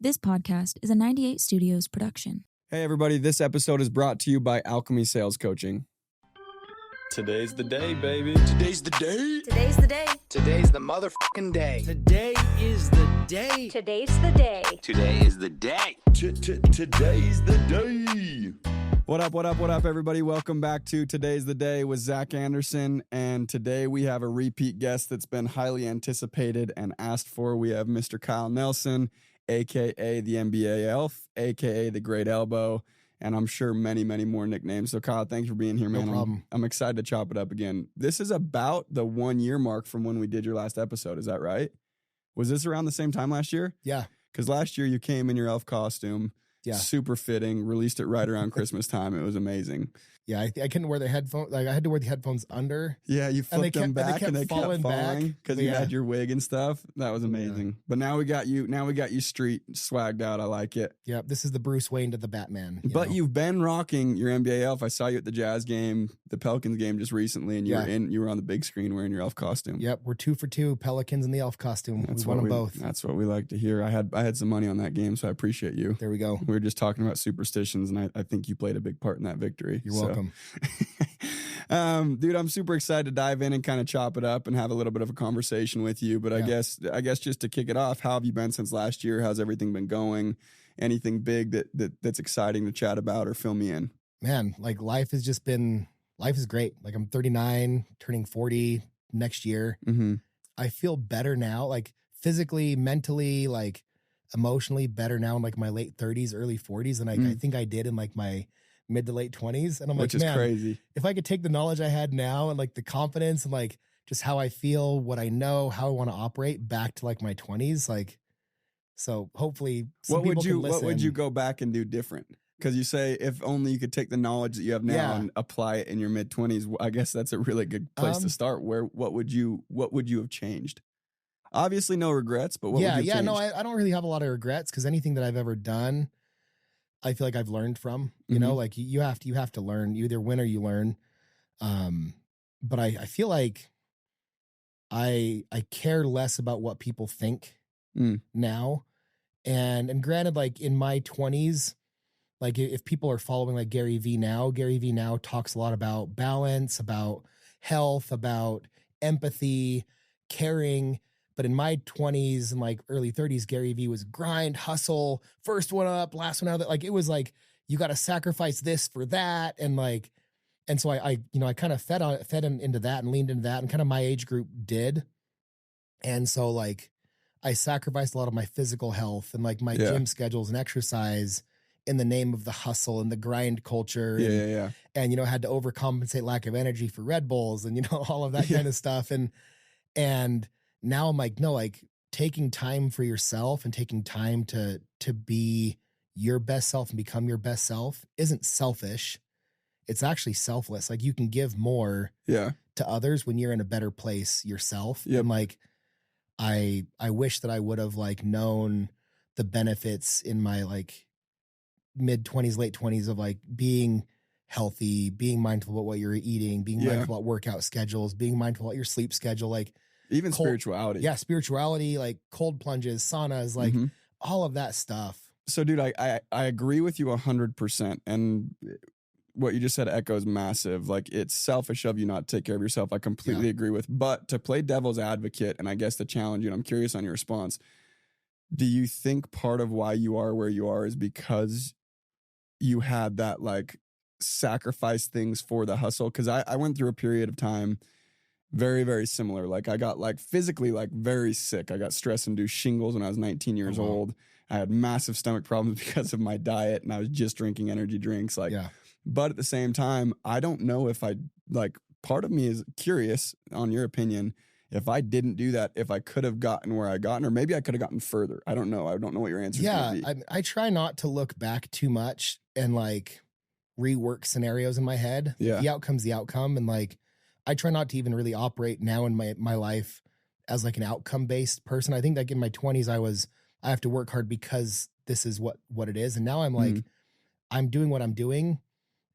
This podcast is a 98 Studios production. Hey everybody, this episode is brought to you by Alchemy Sales Coaching. Today's the day, baby. Today's the day. Today's the day. Today's the motherfucking day. Today is the day. Today's the day. Today is the day. Today's the day. What up, everybody? Welcome back to Today's the Day with Zack Andersen. And today we have a repeat guest that's been highly anticipated and asked for. We have Mr. Kyle Nielsen, a.k.a. the NBA Elf, a.k.a. the Great Elbow, and I'm sure many, many more nicknames. So, Kyle, thanks for being here, man. No problem. I'm excited to chop it up again. This is about the 1 year mark from when we did your last episode. Is that right? Was this around the same time last year? Yeah. Because last year you came in your elf costume. Yeah. Super fitting. Released it right around Christmas time. It was amazing. Yeah, I couldn't wear the headphones. Like I had to wear the headphones under. Yeah, you flipped them back and they kept falling because you had your wig and stuff. That was amazing. Yeah. But now we got you. Now we got you street swagged out. I like it. Yeah, this is the Bruce Wayne to the Batman. But you've been rocking your NBA elf. I saw you at the Jazz game, the Pelicans game just recently, and you were on the big screen wearing your elf costume. Yep, we're 2 for 2, Pelicans and the elf costume. We won them both. That's what we like to hear. I had some money on that game, so I appreciate you. There we go. We were just talking about superstitions, and I think you played a big part in that victory. You're welcome. Dude, I'm super excited to dive in and kind of chop it up and have a little bit of a conversation with you. But I guess just to kick it off, how have you been since last year? How's everything been going? Anything big that's exciting to chat about or fill me in? Man, like life is great. Like I'm 39, turning 40 next year. Mm-hmm. I feel better now, like physically, mentally, like emotionally better now in like my late 30s, early 40s than I think I did in like my mid to late 20s. And I'm Which like, is crazy. If I could take the knowledge I had now and like the confidence and like just how I feel, what I know, how I want to operate back to like my 20s, like, so hopefully some people can listen. What would you go back and do different? Because you say if only you could take the knowledge that you have now and apply it in your mid 20s. I guess that's a really good place to start. What would you have changed? Obviously, no regrets, but what would you have changed? No, I don't really have a lot of regrets because anything that I've ever done, I feel like I've learned from. You know, like you have to learn. You either win or you learn. But I feel like I care less about what people think now. And granted, like in my 20s, like if people are following like Gary Vee now talks a lot about balance, about health, about empathy, caring. But in my 20s and like early 30s, Gary Vee was grind, hustle, first one up, last one out. Like it was like you got to sacrifice this for that, and like, and so I kind of fed into that and leaned into that, and kind of my age group did, and so like I sacrificed a lot of my physical health and like my gym schedules and exercise in the name of the hustle and the grind culture, and had to overcompensate lack of energy for Red Bulls and all of that kind of stuff, and now I'm like, no, like taking time for yourself and taking time to be your best self and become your best self isn't selfish. It's actually selfless. Like you can give more to others when you're in a better place yourself. Yep. And like, I wish that I would have like known the benefits in my like mid 20s, late 20s of like being healthy, being mindful about what you're eating, being mindful about workout schedules, being mindful about your sleep schedule, like even spirituality. Yeah, spirituality, like cold plunges, saunas, like all of that stuff. So, dude, I agree with you 100%. And what you just said echoes massive. Like, it's selfish of you not to take care of yourself. I completely agree with. But to play devil's advocate, and I guess to challenge you, and I'm curious on your response, do you think part of why you are where you are is because you had that, like, sacrifice things for the hustle? Because I went through a period of time very, very similar. Like I got like physically like very sick. I got stress-induced shingles when I was 19 years old. I had massive stomach problems because of my diet, and I was just drinking energy drinks. But at the same time, I don't know if part of me is curious on your opinion. If I didn't do that, if I could have gotten where I gotten, or maybe I could have gotten further. I don't know. I don't know what your answer is going to be. I try not to look back too much and like rework scenarios in my head. Yeah. The outcome's the outcome. And like, I try not to even really operate now in my life as like an outcome-based person. I think like in my 20s, I have to work hard because this is what it is. And now I'm like, I'm doing what I'm doing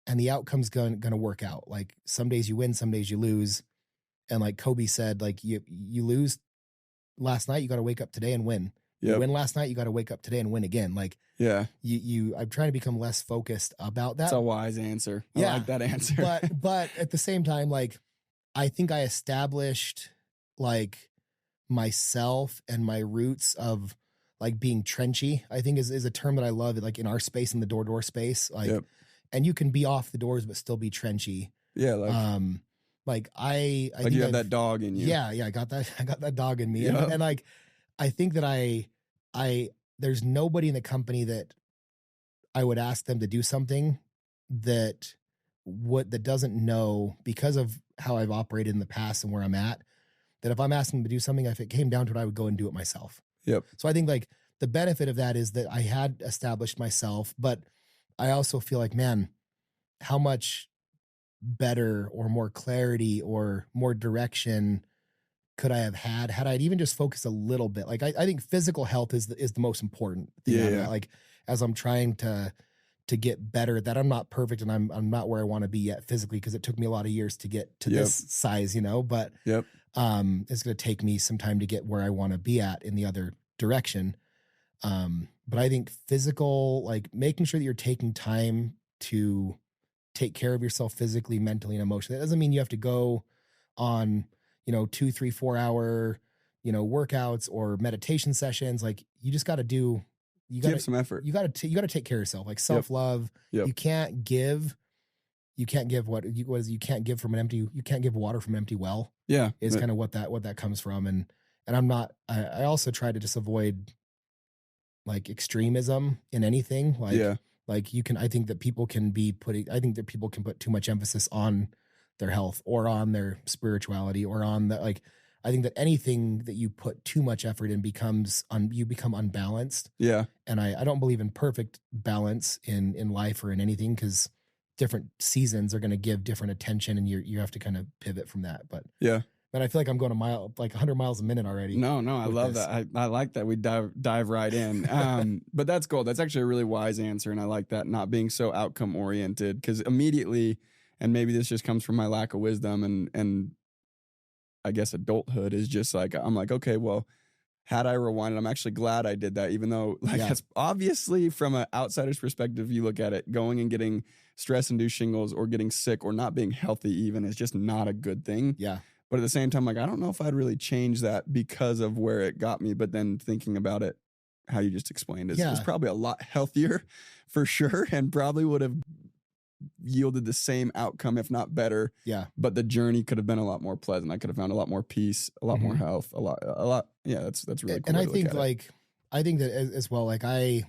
and the outcome's going to work out. Like some days you win, some days you lose. And like Kobe said, like you lose last night, you got to wake up today and win. You Yep. win last night, you got to wake up today and win again. Like Yeah. I'm trying to become less focused about that. That's a wise answer. I Yeah. like that answer. But at the same time, like, I think I established like myself and my roots of like being trenchy, I think is a term that I love, like in our space, in the door space. Like, Yep. and you can be off the doors, but still be trenchy. Yeah. Like I like think you have that dog in you. Yeah. I got that dog in me. Yep. And like, I think that there's nobody in the company that I would ask them to do something that doesn't know, because of how I've operated in the past and where I'm at, that if I'm asking them to do something, if it came down to it, I would go and do it myself. Yep. So I think like the benefit of that is that I had established myself, but I also feel like, man, how much better or more clarity or more direction could I have had I'd even just focused a little bit? Like, I think physical health is the most important thing. Yeah. Like, as I'm trying to get better at that, I'm not perfect and I'm not where I want to be yet physically, because it took me a lot of years to get to this size, but Yep. it's going to take me some time to get where I want to be at in the other direction. But I think physical, like making sure that you're taking time to take care of yourself physically, mentally, and emotionally. That doesn't mean you have to go on, 2, 3, 4 hour, workouts or meditation sessions. Like, you just got to Give some effort. You got to take care of yourself, like self-love. Yep. You can't give you can't give you can't give from an empty, you can't give water from an empty well. Yeah. Is kind of what that comes from. And I'm not, I also try to just avoid like extremism in anything. Like I think that people can put too much emphasis on their health or on their spirituality or on I think that anything that you put too much effort in you become unbalanced. Yeah. And I don't believe in perfect balance in life or in anything, because different seasons are going to give different attention, and you have to kind of pivot from that. But yeah. But I feel like I'm going 100 miles a minute already. No, I love that. I like that. We dive right in. But that's cool. That's actually a really wise answer. And I like that, not being so outcome oriented, because immediately, and maybe this just comes from my lack of wisdom and I guess adulthood, is just like, I'm like, okay, well, had I rewinded, I'm actually glad I did that, even though that's obviously from an outsider's perspective, you look at it, going and getting stress-induced shingles or getting sick or not being healthy even is just not a good thing. Yeah. But at the same time, like, I don't know if I'd really change that because of where it got me. But then thinking about it, how you just explained, is probably a lot healthier for sure, and probably would have yielded the same outcome, if not better. Yeah. But the journey could have been a lot more pleasant. I could have found a lot more peace, a lot more health, a lot. Yeah, that's really cool. And I think I think that as well, like I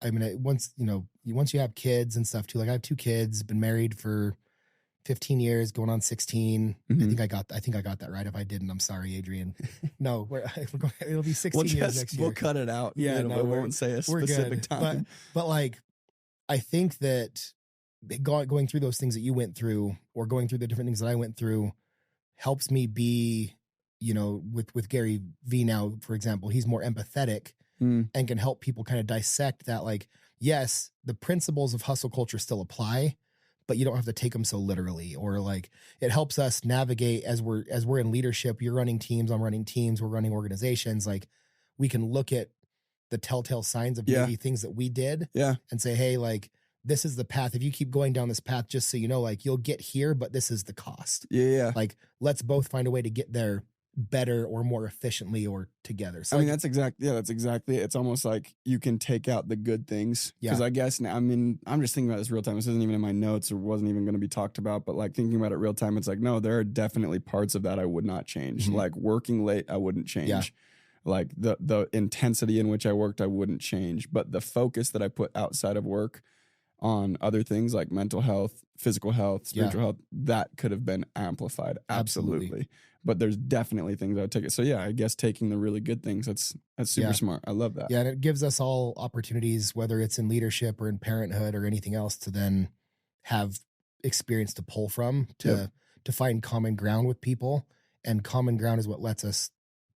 mean, once you have kids and stuff too, like I have 2 kids, been married for 15 years, going on 16. Mm-hmm. I think I got that right. If I didn't, I'm sorry, Adrian. No, it'll be 16 years next year. We'll cut it out. Yeah, we won't say a specific time. But like, I think that going through those things that you went through, or going through the different things that I went through, helps me be, with Gary V now, for example, he's more empathetic and can help people kind of dissect that. Like, yes, the principles of hustle culture still apply, but you don't have to take them so literally. Or like, it helps us navigate as we're in leadership. You're running teams, I'm running teams, we're running organizations. Like, we can look at the telltale signs of maybe things that we did and say, hey, like, this is the path. If you keep going down this path, just so you know, like, you'll get here, but this is the cost. Yeah. Like, let's both find a way to get there better or more efficiently or together. So I mean, that's exactly it. It's almost like you can take out the good things. Because I guess now, I mean, I'm just thinking about this real time. This isn't even in my notes or wasn't even going to be talked about, but like thinking about it real time, it's like, no, there are definitely parts of that I would not change. Mm-hmm. Like working late, I wouldn't change. Yeah. Like the intensity in which I worked, I wouldn't change. But the focus that I put outside of work on other things like mental health, physical health, spiritual health, that could have been amplified. Absolutely. But there's definitely things I would take it. So yeah, I guess taking the really good things, that's super smart. I love that. Yeah. And it gives us all opportunities, whether it's in leadership or in parenthood or anything else, to then have experience to pull from, to find common ground with people. And common ground is what lets us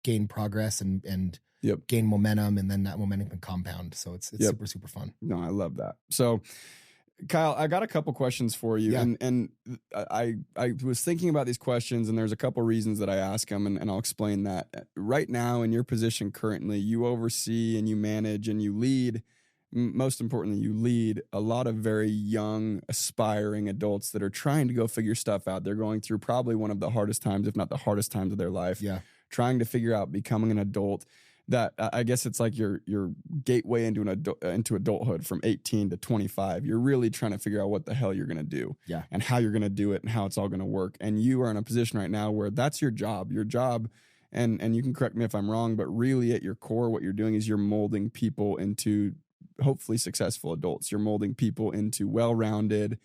gain progress and gain momentum, and then that momentum can compound. So it's super, super fun. No, I love that. So Kyle, I got a couple questions for you, Yeah. and I was thinking about these questions, and there's a couple reasons that I ask them, and I'll explain that. Right now, in your position currently, you oversee and you manage and you lead. Most importantly, you lead a lot of very young, aspiring adults that are trying to go figure stuff out. They're going through probably one of the hardest times, if not the hardest times of their life. Yeah. Trying to figure out becoming an adult. That I guess it's like your gateway into into adulthood from 18 to 25. You're really trying to figure out what the hell you're going to do, Yeah. and how you're going to do it, and how it's all going to work. And you are in a position right now where that's your job. Your job, and you can correct me if I'm wrong, but really at your core, what you're doing is you're molding people into hopefully successful adults. You're molding people into well-rounded,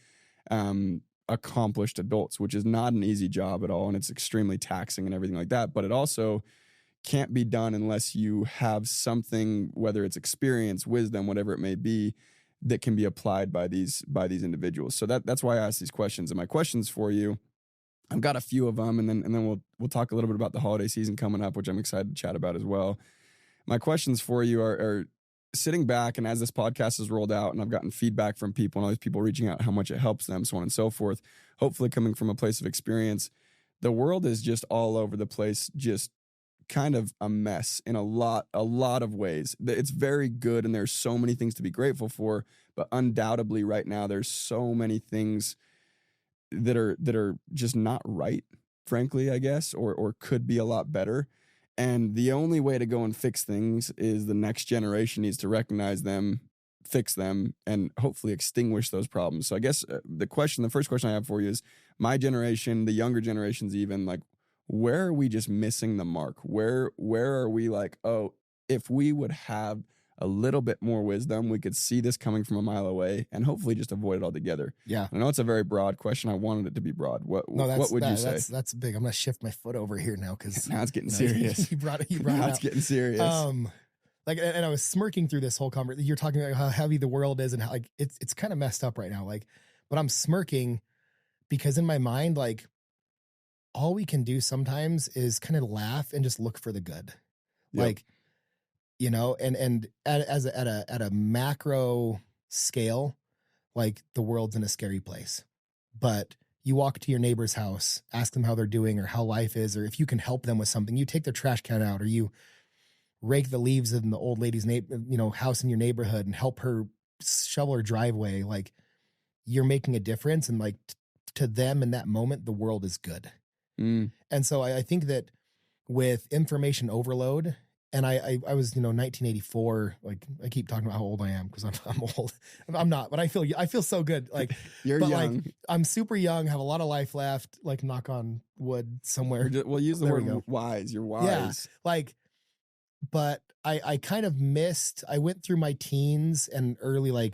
accomplished adults, which is not an easy job at all, and it's extremely taxing and everything like that. But it also can't be done unless you have something, whether it's experience, wisdom, whatever it may be, that can be applied by these individuals. So that's why I ask these questions. And my questions for you, I've got a few of them, and then we'll talk a little bit about the holiday season coming up, which I'm excited to chat about as well. My questions for you are sitting back, and as this podcast has rolled out, and I've gotten feedback from people and all these people reaching out how much it helps them, so on and so forth, hopefully coming from a place of experience, the world is just all over the place, just kind of a mess in a lot of ways. It's very good, and there's so many things to be grateful for, but undoubtedly right now there's so many things that are just not right, frankly, I guess, or could be a lot better. And the only way to go and fix things is the next generation needs to recognize them, fix them, and hopefully extinguish those problems. So I guess the first question I have for you is, my generation, the younger generations even, like, where are we just missing the mark? Where are we like, oh, if we would have a little bit more wisdom, we could see this coming from a mile away and hopefully just avoid it altogether. Yeah. I know it's a very broad question. I wanted it to be broad. What would you say? That's big. I'm going to shift my foot over here now, because now it's getting serious. You brought it now out. It's getting serious. Like, and I was smirking through this whole conversation. You're talking about how heavy the world is and how, like, it's kind of messed up right now. Like, but I'm smirking because in my mind, like, all we can do sometimes is kind of laugh and just look for the good. Yep. Like, you know, and at a macro scale, like, the world's in a scary place, but you walk to your neighbor's house, ask them how they're doing or how life is, or if you can help them with something, you take their trash can out, or you rake the leaves in the old lady's house in your neighborhood and help her shovel her driveway. Like, you're making a difference. And like, to them in that moment, the world is good. And so I think that with information overload, and I was, 1984, like, I keep talking about how old I am because I'm old. I'm not, but I feel so good. Like, You're young. Like, I'm super young, have a lot of life left, like, knock on wood somewhere. We'll use the word wise. You're wise. Yeah. Like, but I kind of missed, I went through my teens and early,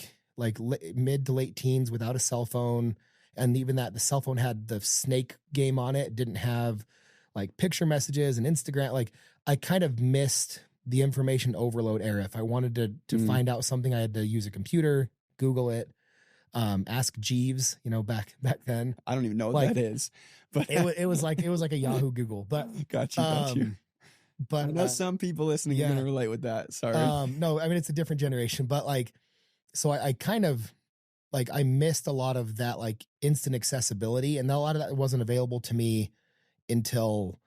mid to late teens without a cell phone. And even that, the cell phone had the snake game on it. It didn't have like picture messages and Instagram. Like, I kind of missed the information overload era. If I wanted to find out something, I had to use a computer, Google it, ask Jeeves, back then. I don't even know what that is, but it was like a Yahoo Google, but got you. But I know some people listening are going to relate with that. Sorry. No, I mean, it's a different generation, but like, so I kind of, like, I missed a lot of that, like, instant accessibility, and a lot of that wasn't available to me until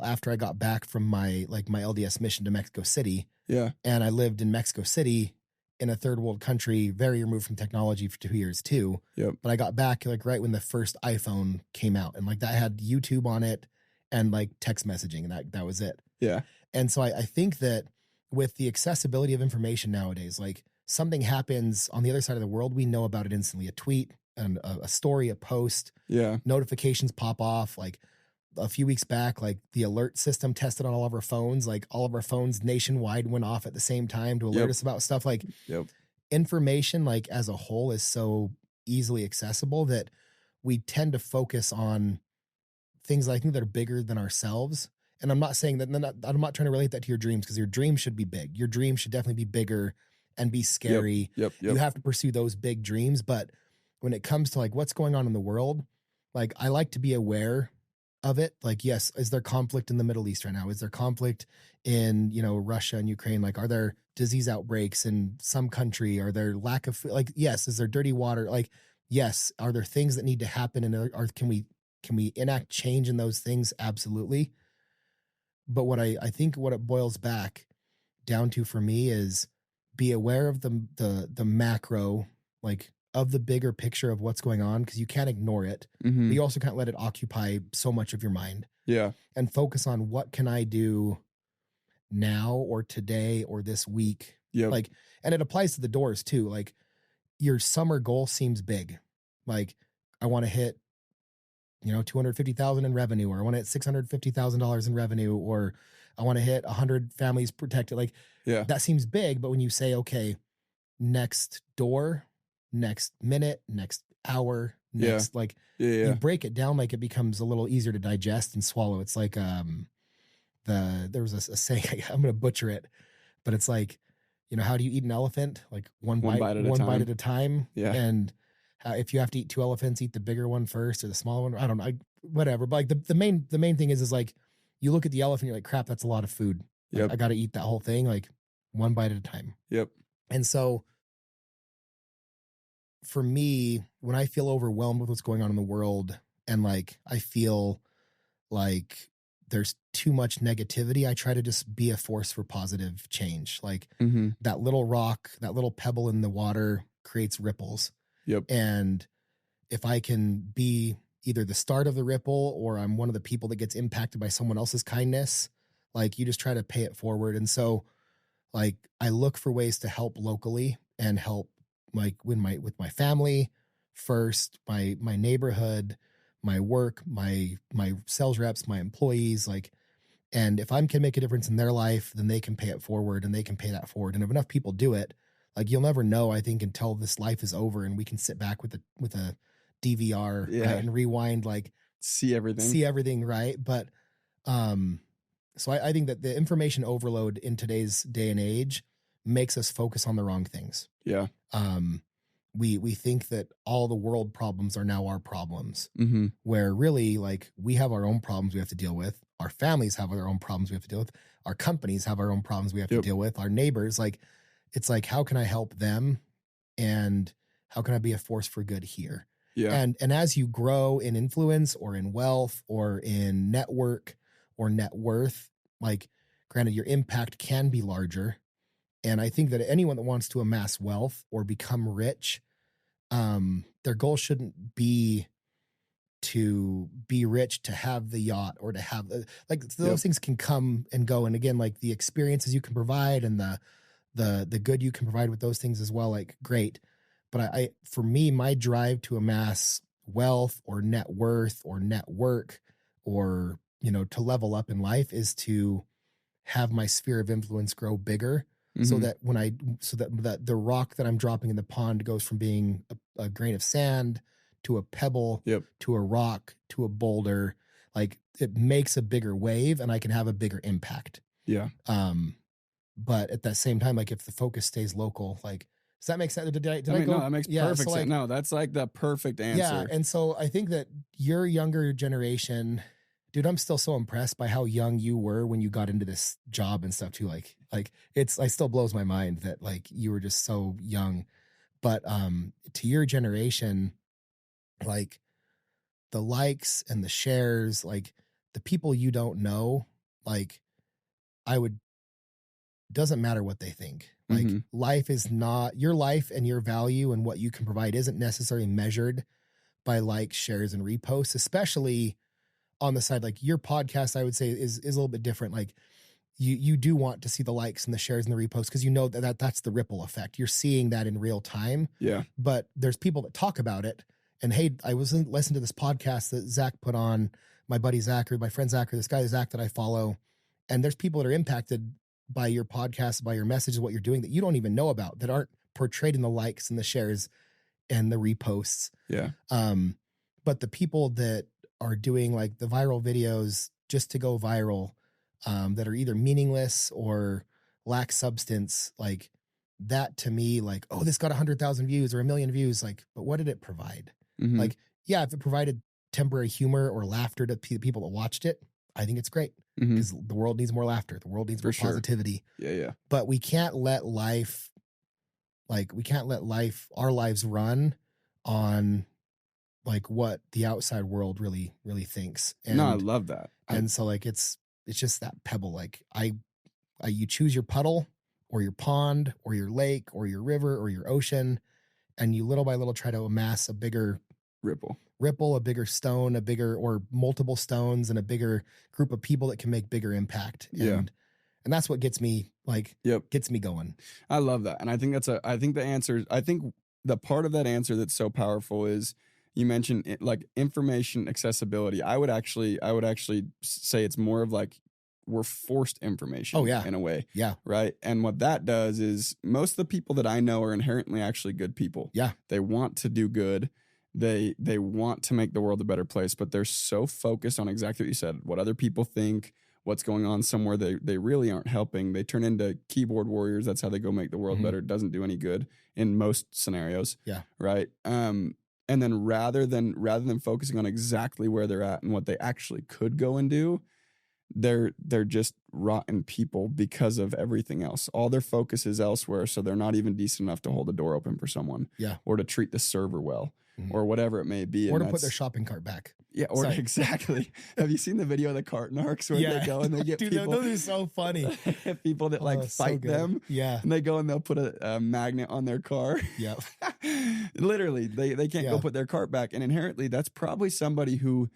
after I got back from my LDS mission to Mexico City. Yeah. And I lived in Mexico City in a third world country, very removed from technology for 2 years too. Yep. But I got back like right when the first iPhone came out, and like that had YouTube on it and like text messaging, and that was it. Yeah. And so I think that with the accessibility of information nowadays, like, something happens on the other side of the world, we know about it instantly. A tweet and a story, a post, notifications pop off. Like, a few weeks back, like, the alert system tested on all of our phones, like, all of our phones nationwide went off at the same time to alert us about stuff. Like, information, like, as a whole is so easily accessible that we tend to focus on things that I think that are bigger than ourselves. And I'm not saying that, I'm not trying to relate that to your dreams, because your dreams should be big. Your dreams should definitely be bigger and be scary. Yep. You have to pursue those big dreams. But when it comes to like what's going on in the world, like, I like to be aware of it. Like, yes, is there conflict in the Middle East right now? Is there conflict in, Russia and Ukraine? Like, are there disease outbreaks in some country? Are there lack of food? Like, yes. Is there dirty water? Like, yes. Are there things that need to happen? And can we enact change in those things? Absolutely. But what I think what it boils back down to for me is be aware of the macro, like of the bigger picture of what's going on, because you can't ignore it. But you also can't let it occupy so much of your mind. Yeah. And focus on what can I do now or today or this week. Yep. Like, and it applies to the doors too. Like, your summer goal seems big. Like, I want to hit, 250,000 in revenue, or I want to hit $650,000 in revenue, or I want to hit 100 families protected. Like, Yeah. that seems big. But when you say, okay, next door, next minute, next hour, next, like, you break it down, like it becomes a little easier to digest and swallow. It's like, there was a saying, I'm going to butcher it, but it's like, how do you eat an elephant? Like one bite at a time. Yeah. And if you have to eat 2 elephants, eat the bigger one first or the smaller one. I don't know. Whatever. But like the main thing is like, you look at the elephant, you're like, crap, that's a lot of food. Like, Yep. I got to eat that whole thing, like one bite at a time. Yep. And so for me, when I feel overwhelmed with what's going on in the world, and like, I feel like there's too much negativity, I try to just be a force for positive change. Like, that little rock, that little pebble in the water creates ripples. Yep. And if I can be either the start of the ripple, or I'm one of the people that gets impacted by someone else's kindness, like, you just try to pay it forward. And so, like, I look for ways to help locally and help, like, with my family first, my neighborhood, my work, my sales reps, my employees, like, and if I can make a difference in their life, then they can pay it forward, and they can pay that forward. And if enough people do it, like, you'll never know, I think, until this life is over and we can sit back with a DVR, right, and rewind, like, see everything. Right. But, so I think that the information overload in today's day and age makes us focus on the wrong things. Yeah. We think that all the world problems are now our problems, Mm-hmm. where really, like, we have our own problems we have to deal with. Our families have their own problems we have to deal with. Our companies have our own problems we have to deal with. Our neighbors, like, it's like, how can I help them? And how can I be a force for good here? Yeah. And as you grow in influence or in wealth or in network or net worth, like, granted, your impact can be larger. And I think that anyone that wants to amass wealth or become rich, their goal shouldn't be to be rich, to have the yacht, or to have like, those things can come and go. And again, like, the experiences you can provide and the good you can provide with those things as well, like, great. But for me, my drive to amass wealth or net worth or network, or, to level up in life, is to have my sphere of influence grow bigger. So that that the rock that I'm dropping in the pond goes from being a grain of sand to a pebble, to a rock, to a boulder. Like, it makes a bigger wave, and I can have a bigger impact. Yeah. But at that same time, like, if the focus stays local, like, does that make sense? Did I go? No, that makes perfect so, sense. No, that's like the perfect answer. Yeah. And so I think that your younger generation, dude, I'm still so impressed by how young you were when you got into this job and stuff too. Like it still blows my mind that, like, you were just so young. But to your generation, like, the likes and the shares, like, the people you don't know, like, doesn't matter what they think. Like, life is not your life, and your value and what you can provide isn't necessarily measured by likes, shares, and reposts, especially on the side, like, your podcast, I would say is a little bit different. Like, you do want to see the likes and the shares and the reposts, because you know that's the ripple effect. You're seeing that in real time. Yeah. But there's people that talk about it. And hey, I was listening to this podcast that Zach put on, my buddy Zach, or my friend Zach, or this guy Zach that I follow. And there's people that are impacted by your podcast, by your messages, what you're doing, that you don't even know about, that aren't portrayed in the likes and the shares and the reposts. Yeah. But the people that are doing, like, the viral videos just to go viral, that are either meaningless or lack substance, like, that to me, like, oh, this got 100,000 views or 1 million views. Like, but what did it provide? Like, yeah, if it provided temporary humor or laughter to the people that watched it, I think it's great Mhm. because the world needs more laughter. The world needs more For sure. positivity. Yeah. But we can't let our lives run on like what the outside world really, really thinks. And No, I love that. so like it's just that pebble. Like you choose your puddle or your pond or your lake or your river or your ocean, and you little by little try to amass a bigger ripple, a bigger stone, a bigger or multiple stones, and a bigger group of people that can make bigger impact. And that's what gets me gets me going. I love that. And I think I think the part of that answer that's so powerful is you mentioned it, like information accessibility. I would actually say it's more of like we're forced information in a way. Yeah. Right. And what that does is most of the people that I know are inherently actually good people. Yeah. They want to do good. They want to make the world a better place, but they're so focused on exactly what you said, what other people think, what's going on somewhere. They really aren't helping. They turn into keyboard warriors. That's how they go make the world better. It doesn't do any good in most scenarios. Yeah. Right. And then rather than focusing on exactly where they're at and what they actually could go and do, they're just rotten people because of everything else. All their focus is elsewhere, so they're not even decent enough to hold a door open for someone. Yeah. Or to treat the server well. Or whatever it may be. Or to put their shopping cart back. Yeah, or exactly. Have you seen the video of the cart narcs where they go and they get Dude, people? Those are so funny. People that fight them. Yeah. And they go and they'll put a magnet on their car. Yeah. Literally, they can't go put their cart back. And inherently, that's probably somebody who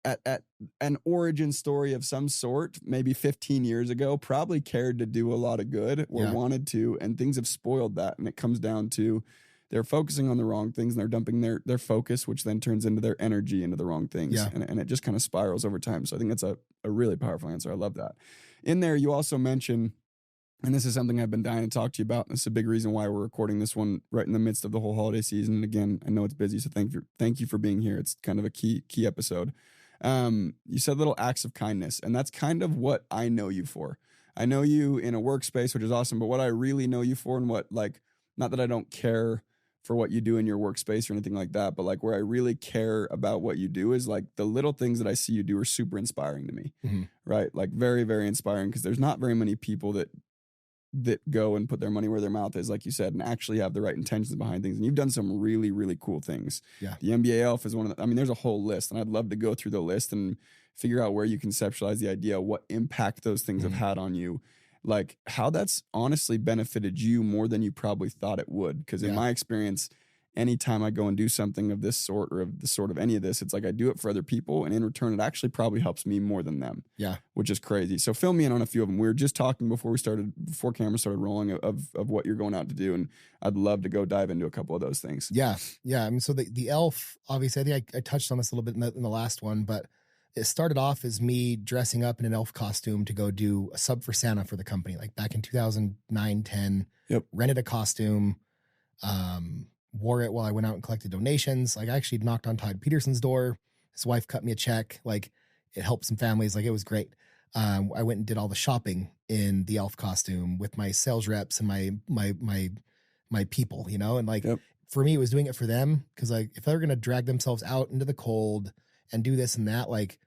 at an origin story of some sort, maybe 15 years ago, probably cared to do a lot of good or wanted to, and things have spoiled that. And it comes down to they're focusing on the wrong things and they're dumping their focus, which then turns into their energy into the wrong things. Yeah. And it just kind of spirals over time. So I think that's a really powerful answer. I love that. In there, you also mention, and this is something I've been dying to talk to you about, and this is a big reason why we're recording this one right in the midst of the whole holiday season. And again, I know it's busy, so thank you for being here. It's kind of a key episode. You said little acts of kindness, and that's kind of what I know you for. I know you in a workspace, which is awesome, but what I really know you for, and what, like, not that I don't care for what you do in your workspace or anything like that, but like where I really care about what you do is like the little things that I see you do are super inspiring to me, right? Like very, very inspiring, because there's not very many people that go and put their money where their mouth is, like you said, and actually have the right intentions behind things. And you've done some really, really cool things. Yeah. The NBA Elf is one of the, there's a whole list, and I'd love to go through the list and figure out where you conceptualize the idea, what impact those things have had on you. Like how that's honestly benefited you more than you probably thought it would. Because in my experience, anytime I go and do something of this sort or of the sort of any of this, it's like I do it for other people, and in return, it actually probably helps me more than them. Yeah, which is crazy. So fill me in on a few of them. We were just talking before camera started rolling of what you're going out to do, and I'd love to go dive into a couple of those things. Yeah. I mean, so the elf, obviously, I think I touched on this a little bit in the last one, but it started off as me dressing up in an elf costume to go do a sub for Santa for the company, like back in 2009, 10. Yep. Rented a costume, wore it while I went out and collected donations. Like I actually knocked on Todd Peterson's door. His wife cut me a check. Like it helped some families. Like it was great. I went and did all the shopping in the elf costume with my sales reps and my people, you know, and like for me, it was doing it for them. Cause like if they're going to drag themselves out into the cold and do this and that, like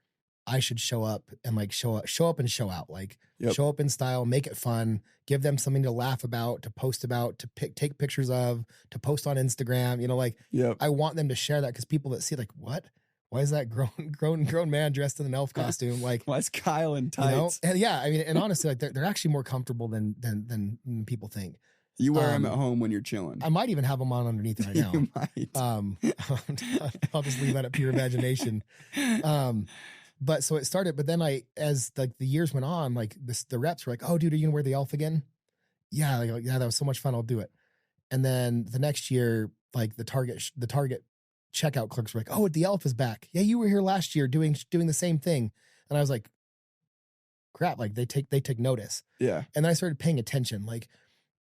I should show up and like show up and show out, like show up in style, make it fun, give them something to laugh about, to post about, to take pictures of, to post on Instagram, you know, like I want them to share that, because people that see it, like, what? Why is that grown man dressed in an elf costume? Like, why is Kyle in tights? You know? And yeah, I mean, and honestly, like they're actually more comfortable than people think. You wear them at home when you're chilling. I might even have them on underneath right now. You might. I'll just leave that up to your imagination. But so it started, but then as like the years went on, like the reps were like, "Oh, dude, are you gonna wear the elf again?" Yeah, like, yeah, that was so much fun. I'll do it. And then the next year, like the Target checkout clerks were like, "Oh, the elf is back. Yeah, you were here last year doing the same thing." And I was like, "Crap!" Like they take notice. Yeah. And then I started paying attention, like.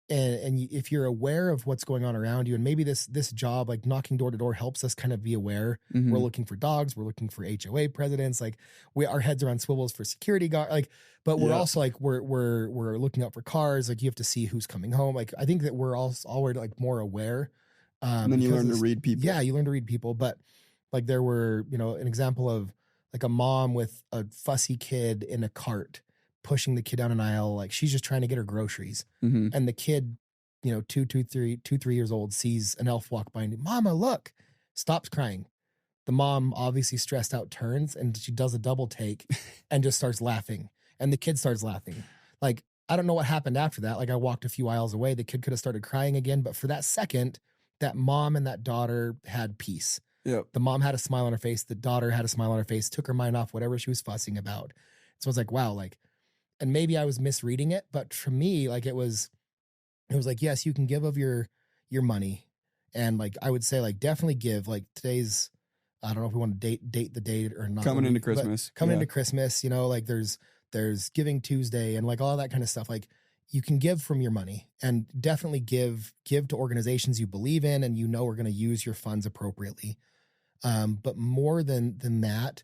And if you're aware of what's going on around you, and maybe this job, like knocking door to door, helps us kind of be aware. We're looking for dogs, we're looking for HOA presidents, like our heads are on swivels for security guard, like, but we're also like we're looking out for cars, like you have to see who's coming home. Like I think that we're all already like more aware. And then you learn to read people. Yeah, you learn to read people. But like there were, you know, an example of like a mom with a fussy kid in a cart pushing the kid down an aisle. Like she's just trying to get her groceries. Mm-hmm. And the kid, 3 years old, sees an elf walk by and, Mama, look, stops crying. The mom, obviously stressed out, turns and she does a double take and just starts laughing. And the kid starts laughing. Like, I don't know what happened after that. Like I walked a few aisles away. The kid could have started crying again. But for that second, that mom and that daughter had peace. Yep. The mom had a smile on her face. The daughter had a smile on her face, took her mind off whatever she was fussing about. So I was like, wow, like, and maybe I was misreading it, but for me, like it was like, yes, you can give of your money. And like, I would say like, definitely give. Like today's, I don't know if we want to date the date or not. Coming into Christmas. Into Christmas, like there's Giving Tuesday and like all that kind of stuff. Like you can give from your money and definitely give to organizations you believe in and are going to use your funds appropriately. But more than that,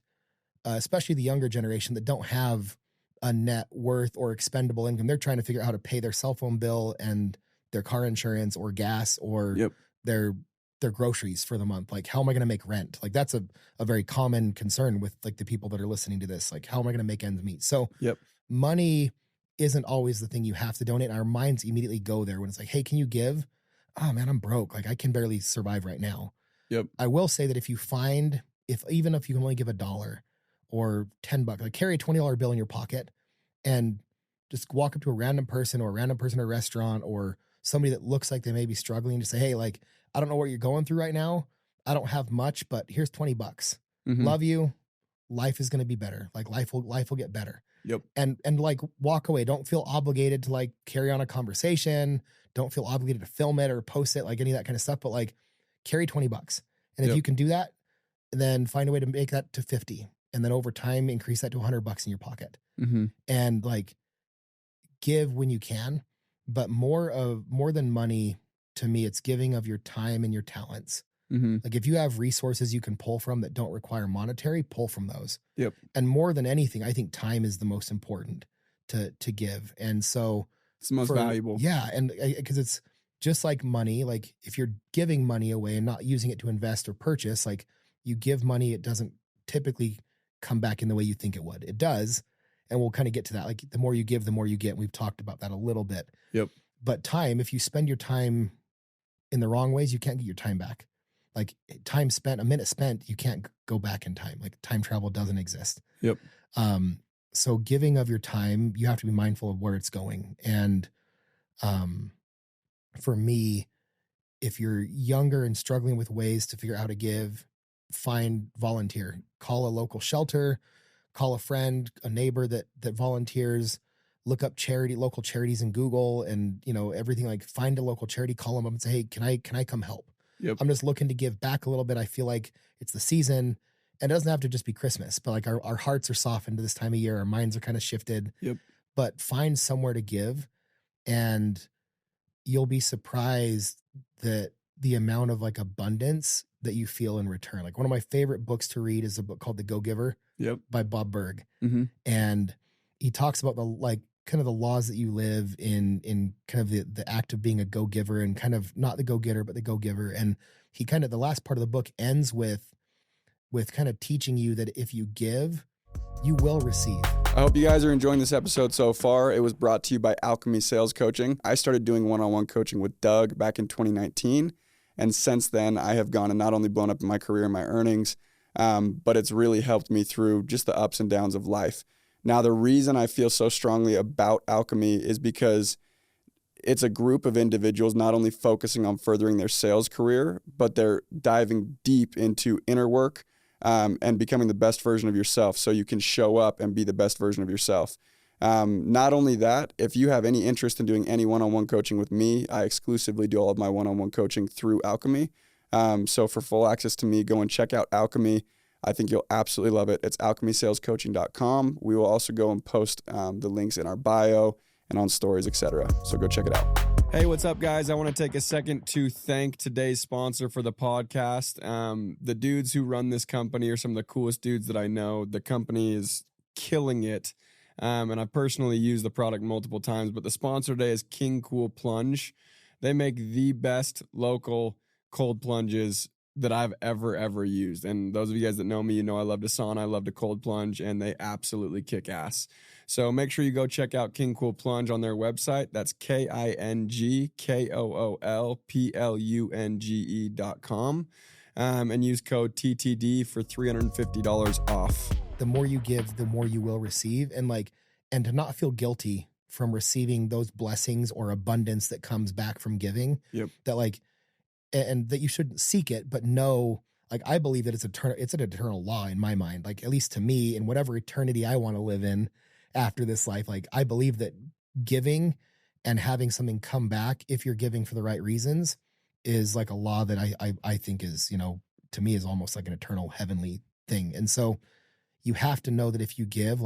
especially the younger generation that don't have a net worth or expendable income, they're trying to figure out how to pay their cell phone bill and their car insurance or gas or their groceries for the month. Like, how am I going to make rent? Like that's a very common concern with like the people that are listening to this. Like, how am I going to make ends meet? So money isn't always the thing you have to donate. Our minds immediately go there when it's like, hey, can you give? Oh man, I'm broke. Like I can barely survive right now. Yep. I will say that if you even if you can only give $1 or $10, like carry a $20 bill in your pocket and just walk up to a random person at a restaurant or somebody that looks like they may be struggling to say, hey, like, I don't know what you're going through right now. I don't have much, but here's $20. Mm-hmm. Love you. Life is going to be better. Like life will get better. Yep. And like walk away. Don't feel obligated to like carry on a conversation. Don't feel obligated to film it or post it, like any of that kind of stuff, but like carry $20. And if you can do that, then find a way to make that to 50. And then over time, increase that to $100 in your pocket. Mm-hmm. And like give when you can, but more than money, to me, it's giving of your time and your talents. Mm-hmm. Like if you have resources you can pull from that don't require monetary, pull from those. Yep. And more than anything, I think time is the most important to give. And so it's the most valuable. Yeah. And because it's just like money, like if you're giving money away and not using it to invest or purchase, like you give money, it doesn't typically come back in the way you think it would. It does. And we'll kind of get to that. Like the more you give, the more you get. We've talked about that a little bit. Yep. But time, if you spend your time in the wrong ways, you can't get your time back. Like time spent, a minute spent, you can't go back in time. Like time travel doesn't exist. Yep. So giving of your time, you have to be mindful of where it's going. And for me, if you're younger and struggling with ways to figure out how to give, volunteer, call a local shelter, call a friend, a neighbor that volunteers, look up local charities in Google and, everything, like find a local charity, call them up and say, hey, can I come help? Yep. I'm just looking to give back a little bit. I feel like it's the season and it doesn't have to just be Christmas, but like our hearts are softened to this time of year. Our minds are kind of shifted, but find somewhere to give and you'll be surprised that the amount of like abundance that you feel in return. Like one of my favorite books to read is a book called The Go-Giver by Bob Berg. Mm-hmm. And he talks about kind of the laws that you live in kind of the act of being a go-giver and kind of not the go-getter, but the go-giver. And he kind of, the last part of the book ends with kind of teaching you that if you give, you will receive. I hope you guys are enjoying this episode so far. It was brought to you by Alchemy Sales Coaching. I started doing one-on-one coaching with Doug back in 2019. And since then, I have gone and not only blown up in my career and my earnings, but it's really helped me through just the ups and downs of life. Now, the reason I feel so strongly about Alchemy is because it's a group of individuals not only focusing on furthering their sales career, but they're diving deep into inner work and becoming the best version of yourself so you can show up and be the best version of yourself. Not only that, if you have any interest in doing any one-on-one coaching with me, I exclusively do all of my one-on-one coaching through Alchemy. So for full access to me, go and check out Alchemy. I think you'll absolutely love it. It's alchemysalescoaching.com. We will also go and post the links in our bio and on stories, etc. So go check it out. Hey, what's up, guys? I want to take a second to thank today's sponsor for the podcast. The dudes who run this company are some of the coolest dudes that I know. The company is killing it. And I personally used the product multiple times, but the sponsor today is King Cool Plunge. They make the best local cold plunges that I've ever used. And those of you guys that know me, you know I love to sauna, I love to cold plunge, and they absolutely kick ass. So make sure you go check out King Cool Plunge on their website. That's KINGKOOLPLUNGE.com. And use code TTD for $350 off. The more you give, the more you will receive. And to not feel guilty from receiving those blessings or abundance that comes back from giving. Yep. And that you shouldn't seek it, but know, I believe that it's an eternal law in my mind. At least to me, in whatever eternity I want to live in after this life, I believe that giving and having something come back, if you're giving for the right reasons, is a law that I think is, to me is almost like an eternal heavenly thing. And so you have to know that if you give,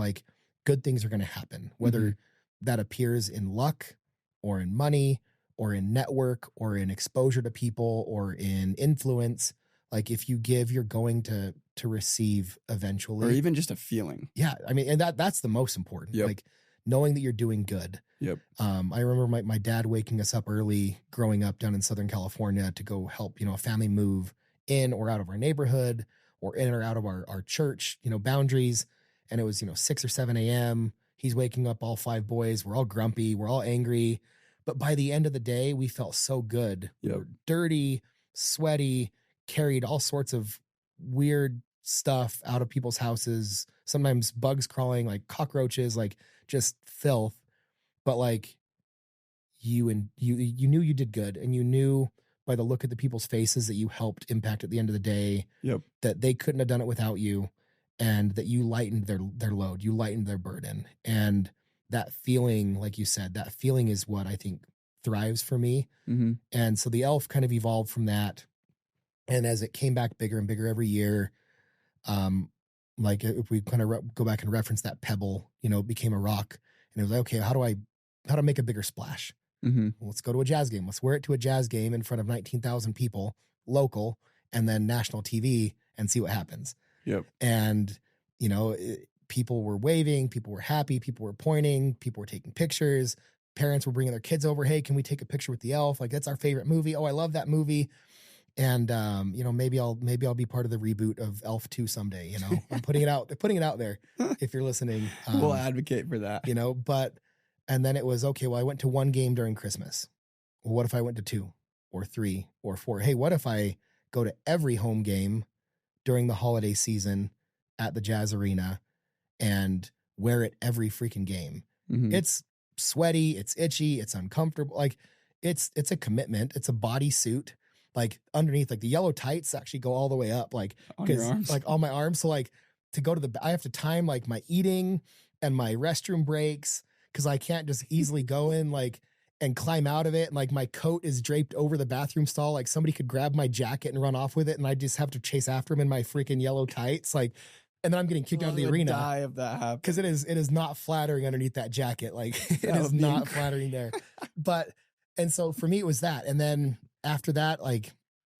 good things are going to happen, whether that appears in luck or in money or in network or in exposure to people or in influence. If you give, you're going to receive eventually. Or even just a feeling. Yeah. I mean, and that's the most important. Yep. Knowing that you're doing good. Yep. I remember my dad waking us up early growing up down in Southern California to go help, a family move in or out of our neighborhood or in or out of our church, boundaries. And it was, 6 or 7 a.m. He's waking up all 5 boys. We're all grumpy. We're all angry. But by the end of the day, we felt so good. Yep. We were dirty, sweaty, carried all sorts of weird stuff out of people's houses. Sometimes bugs crawling, cockroaches, just filth. But you knew you did good, and you knew by the look at the people's faces that you helped impact at the end of the day. Yep. That they couldn't have done it without you, and that you lightened their load, you lightened their burden. And that feeling, like you said, that feeling is what I think thrives for me. Mm-hmm. And so the elf kind of evolved from that. And as it came back bigger and bigger every year, if we kind of go back and reference that pebble, it became a rock. And it was okay, how to make a bigger splash? Mm-hmm. Well, let's go to a jazz game. Let's wear it to a jazz game in front of 19,000 people, local, and then national TV, and see what happens. Yep. And, people were waving, people were happy, people were pointing, people were taking pictures. Parents were bringing their kids over. Hey, can we take a picture with the elf? That's our favorite movie. Oh, I love that movie. And, maybe I'll be part of the reboot of Elf 2 someday. I'm putting it out there. If you're listening, we'll advocate for that, and then it was, okay, well, I went to 1 game during Christmas. Well, what if I went to 2 or 3 or 4? Hey, what if I go to every home game during the holiday season at the Jazz Arena and wear it every freaking game? Mm-hmm. It's sweaty, it's itchy, it's uncomfortable. It's a commitment. It's a bodysuit. Underneath, the yellow tights actually go all the way up, on your arms, on my arms. So to go to I have to time my eating and my restroom breaks, because I can't just easily go in and climb out of it. And my coat is draped over the bathroom stall. Somebody could grab my jacket and run off with it, and I just have to chase after him in my freaking yellow tights. And then I'm getting kicked out of the arena. Die if that happens. Because it is not flattering underneath that jacket. It is not flattering there. And so for me, it was that. And then after that,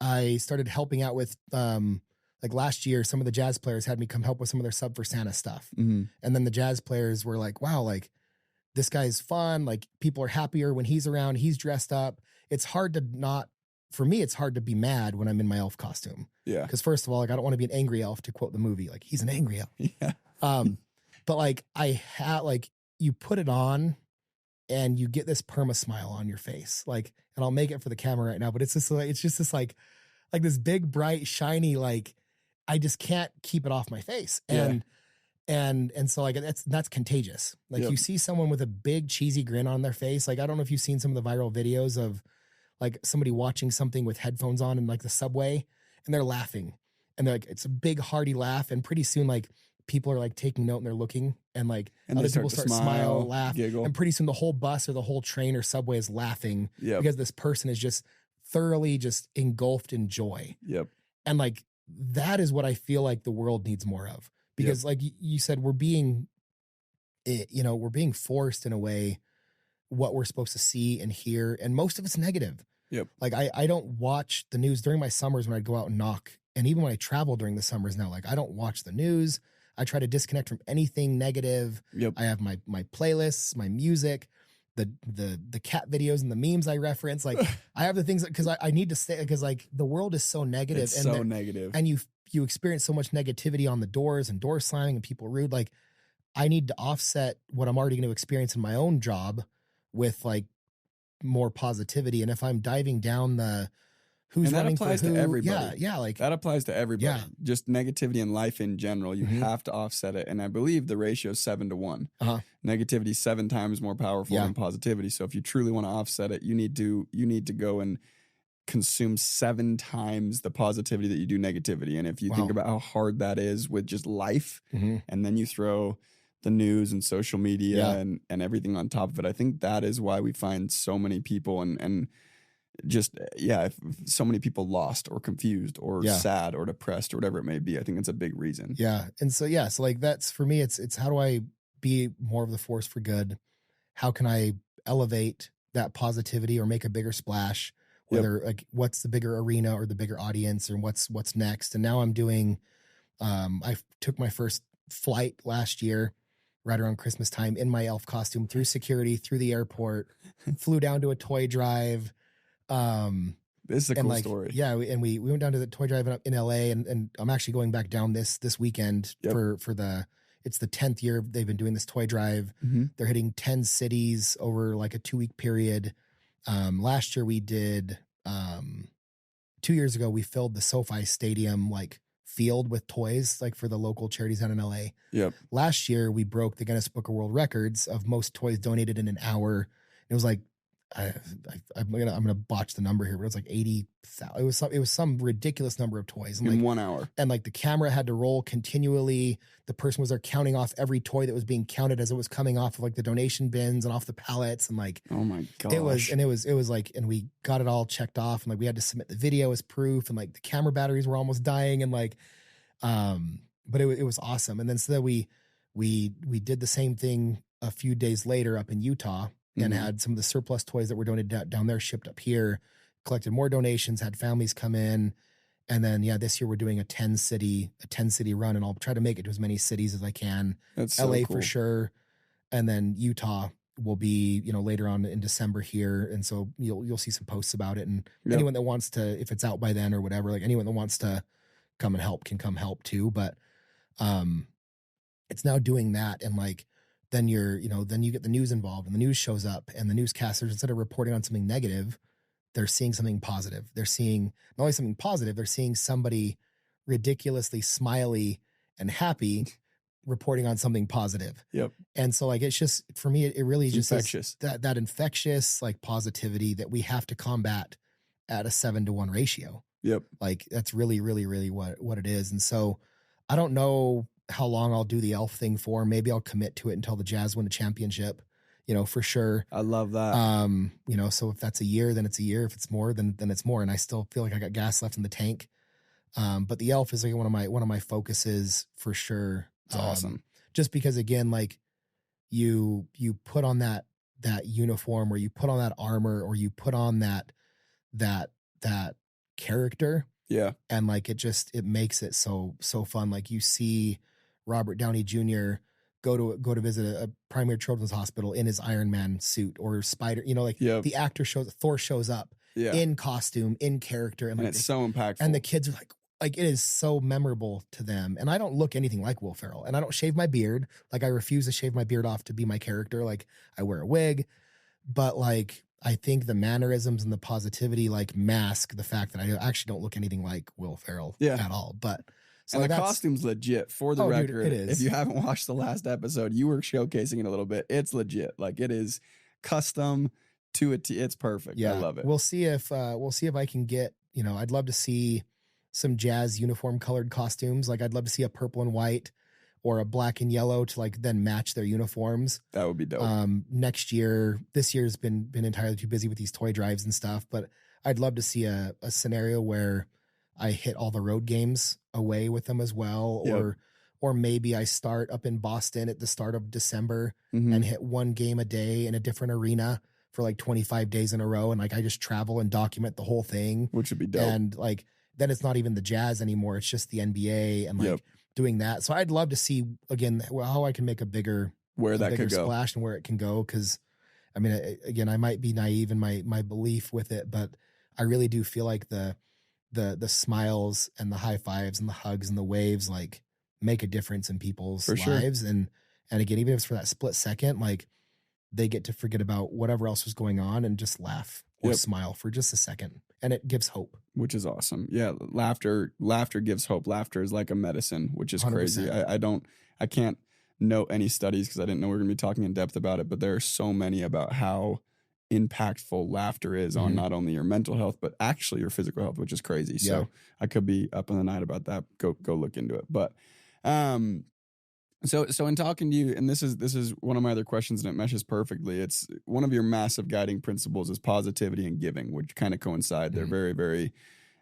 I started helping out with, last year, some of the jazz players had me come help with some of their Sub for Santa stuff. Mm-hmm. And then the jazz players were wow, this guy's fun. People are happier when he's around. He's dressed up. It's hard to be mad when I'm in my elf costume. Yeah. Because first of all, I don't want to be an angry elf, to quote the movie. He's an angry elf. Yeah. But you put it on and you get this perma smile on your face. And I'll make it for the camera right now, but it's just this big, bright, shiny, I just can't keep it off my face. And so that's contagious. Yep. You see someone with a big cheesy grin on their face. I don't know if you've seen some of the viral videos of somebody watching something with headphones on in the subway, and they're laughing, and they're it's a big hearty laugh. And pretty soon, people are taking note, and they're looking, and other people start smile, laugh, giggle. And pretty soon the whole bus or the whole train or subway is laughing. Yep. Because this person is just thoroughly just engulfed in joy. Yep. And that is what I feel the world needs more of. Because you said, we're being forced in a way what we're supposed to see and hear. And most of it's negative. Yep. I don't watch the news during my summers when I'd go out and knock. And even when I travel during the summers now, I don't watch the news. I try to disconnect from anything negative. Yep. I have my playlists, my music. the cat videos and the memes I reference. Like I have the things because I need to stay, because like the world is so negative. It's so negative. And you experience so much negativity on the doors and door slamming and people rude. Like I need to offset what I'm already going to experience in my own job with like more positivity. And if I'm diving down the who's and that running applies for who, to everybody. yeah, like that applies to everybody. Yeah. Just negativity in life in general, you have to offset it. And I believe the ratio is 7 to 1. Negativity is 7 times more powerful than positivity. So if you truly want to offset it, you need to go and consume 7 times the positivity that you do negativity. And if you think about how hard that is with just life, and then you throw the news and social media and everything on top of it, I think that is why we find so many people and just so many people lost or confused or sad or depressed or whatever it may be. I think it's a big reason. And so like that's for me, it's how do I be more of the force for good? How can I elevate that positivity or make a bigger splash, whether like what's the bigger arena or the bigger audience or what's next? And now I'm doing I took my first flight last year right around Christmas time in my elf costume through security, through the airport, flew down to a toy drive. This is a cool story. Yeah. We went down to the toy drive in LA and I'm actually going back down this weekend for it's the 10th year they've been doing this toy drive. They're hitting 10 cities over like a 2-week period. Last year we did, 2 years ago, we filled the SoFi Stadium, like field with toys, like for the local charities down in LA. Last year we broke the Guinness Book of World Records of most toys donated in an hour. It was like, I'm gonna botch the number here, but it was like 80,000. It was some ridiculous number of toys in 1 hour. And like the camera had to roll continually. The person was there counting off every toy that was being counted as it was coming off of like the donation bins and off the pallets. And like, oh my gosh, it was like, and we got it all checked off and like we had to submit the video as proof and like the camera batteries were almost dying and like, but it was awesome. And then so that we did the same thing a few days later up in Utah. And had some of the surplus toys that were donated down there shipped up here, collected more donations, had families come in. And then, this year we're doing a 10 city run, and I'll try to make it to as many cities as I can. That's LA so cool. For sure. And then Utah will be, later on in December here. And so you'll see some posts about it. And anyone that wants to, if it's out by then or whatever, like anyone that wants to come and help can come help too. But it's now doing that. And like, then then you get the news involved and the news shows up and the newscasters, instead of reporting on something negative, they're seeing something positive. They're seeing not only something positive, they're seeing somebody ridiculously smiley and happy reporting on something positive. And so like, it's just, for me, it really it's just infectious. That infectious like positivity that we have to combat at a 7 to 1 ratio. Like that's really, really, really what it is. And so I don't know how long I'll do the elf thing for. Maybe I'll commit to it until the Jazz win a championship, for sure. I love that. So if that's a year, then it's a year. If it's more, then it's more. And I still feel like I got gas left in the tank. But the elf is like one of my focuses for sure. It's awesome. Just because again, like you put on that uniform or you put on that armor or you put on that character. And like, it makes it so fun. Like you see Robert Downey Jr. go to visit a Premier Children's Hospital in his Iron Man suit or Spider, the actor Thor shows up in costume, in character. And like, it's so impactful. And the kids are like, it is so memorable to them. And I don't look anything like Will Ferrell and I don't shave my beard. Like I refuse to shave my beard off to be my character. Like I wear a wig, but like, I think the mannerisms and the positivity like mask the fact that I actually don't look anything like Will Ferrell at all. But so and the costume's legit for the record. Dude, it is. If you haven't watched the last episode, you were showcasing it a little bit. It's legit. Like it is custom to a T. It's perfect. I love it. We'll see if I can get, I'd love to see some Jazz uniform colored costumes. Like I'd love to see a purple and white or a black and yellow to like then match their uniforms. That would be dope. This year's been entirely too busy with these toy drives and stuff, but I'd love to see a scenario where I hit all the road games away with them as well. Or maybe I start up in Boston at the start of December and hit one game a day in a different arena for like 25 days in a row. And like, I just travel and document the whole thing, which would be dope. And like, then it's not even the Jazz anymore. It's just the NBA and like doing that. So I'd love to see again, how I can make a bigger splash and where it can go. Cause I mean, again, I might be naive in my belief with it, but I really do feel like the smiles and the high fives and the hugs and the waves like make a difference in people's For sure. lives. And again, even if it's for that split second, like they get to forget about whatever else was going on and just laugh or Yep. smile for just a second. And it gives hope. Which is awesome. Yeah. Laughter gives hope. Laughter is like a medicine, which is crazy. 100%. I can't note any studies because I didn't know we were going to be talking in depth about it, but there are so many about how impactful laughter is on not only your mental health, but actually your physical health, which is crazy. Yeah. So I could be up in the night about that. Go look into it. But, so in talking to you, and this is one of my other questions, and it meshes perfectly. It's one of your massive guiding principles is positivity and giving, which kind of coincide. They're very, very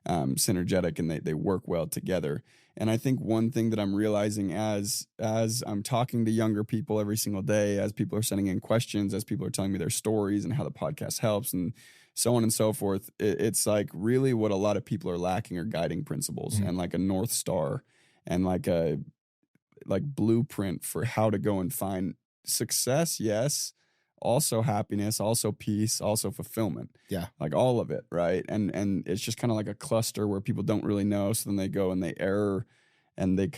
synergetic, and they work well together. And I think one thing that I'm realizing as I'm talking to younger people every single day, as people are sending in questions, as people are telling me their stories and how the podcast helps, and so on and so forth, it's like really what a lot of people are lacking are guiding principles and like a North Star and like a blueprint for how to go and find success. Yes. Also happiness, also peace, also fulfillment. Yeah. Like all of it. Right. And it's just kind of like a cluster where people don't really know. So then they go and they err and they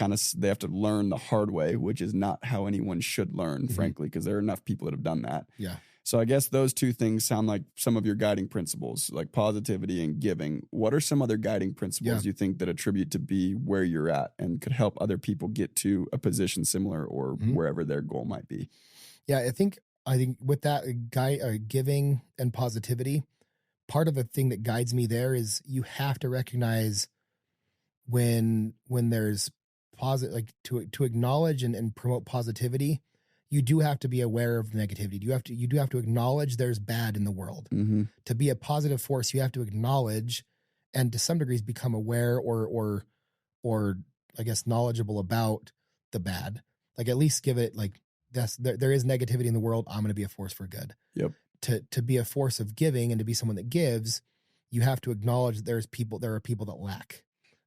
have to learn the hard way, which is not how anyone should learn, frankly, because there are enough people that have done that. Yeah. So I guess those two things sound like some of your guiding principles, like positivity and giving. What are some other guiding principles you think that attribute to be where you're at and could help other people get to a position similar or wherever their goal might be? Yeah, I think with that giving and positivity, part of the thing that guides me there is you have to recognize when there's positive, like to acknowledge and promote positivity. You do have to be aware of the negativity. You do have to acknowledge there's bad in the world. To be a positive force, you have to acknowledge and to some degrees become aware or I guess knowledgeable about the bad. Like at least give it like there is negativity in the world. I'm going to be a force for good. Yep. To be a force of giving and to be someone that gives, you have to acknowledge that there are people that lack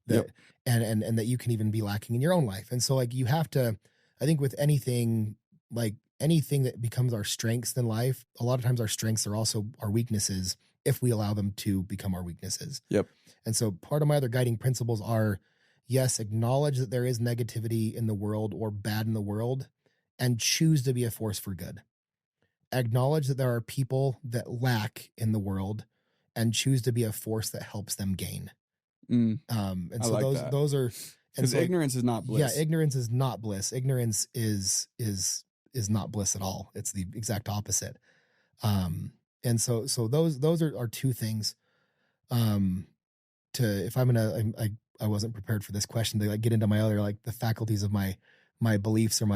that and that you can even be lacking in your own life. And so like you have to, I think with anything that becomes our strengths in life, a lot of times our strengths are also our weaknesses if we allow them to become our weaknesses. Yep. And so part of my other guiding principles are, yes, acknowledge that there is negativity in the world or bad in the world and choose to be a force for good. Acknowledge that there are people that lack in the world and choose to be a force that helps them gain. And so like those are, because so ignorance is not bliss. Yeah, ignorance is not bliss. Ignorance is not bliss at all. It's the exact opposite. And so those are two things. If I'm gonna, I wasn't prepared for this question to like get into my other like the faculties of my beliefs or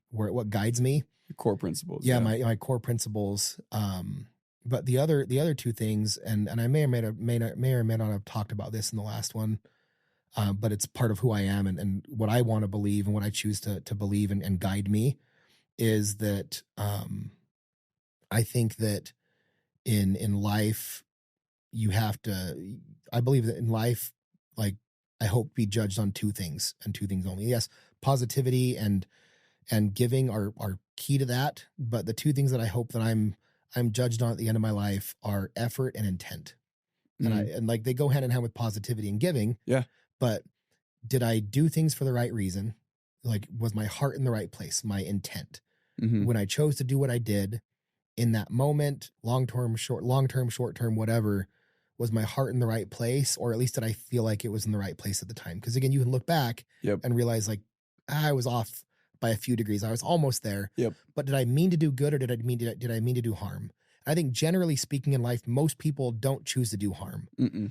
what guides me. Your core principles. Yeah, my core principles. But the other two things, and I may or may not have talked about this in the last one. But it's part of who I am and what I want to believe and what I choose to believe and guide me is that I think that in life you have to, I believe that in life, like I hope be judged on two things and two things only. Yes, positivity and giving are key to that, but the two things that I hope that I'm judged on at the end of my life are effort and intent. And like they go hand in hand with positivity and giving. Yeah. But did I do things for the right reason? Like, was my heart in the right place? My intent. When I chose to do what I did in that moment, long term, short term, whatever, was my heart in the right place? Or at least did I feel like it was in the right place at the time? Because again, you can look back and realize like, I was off by a few degrees. I was almost there. Yep. But did I mean to do good or did I mean to do harm? I think generally speaking in life, most people don't choose to do harm.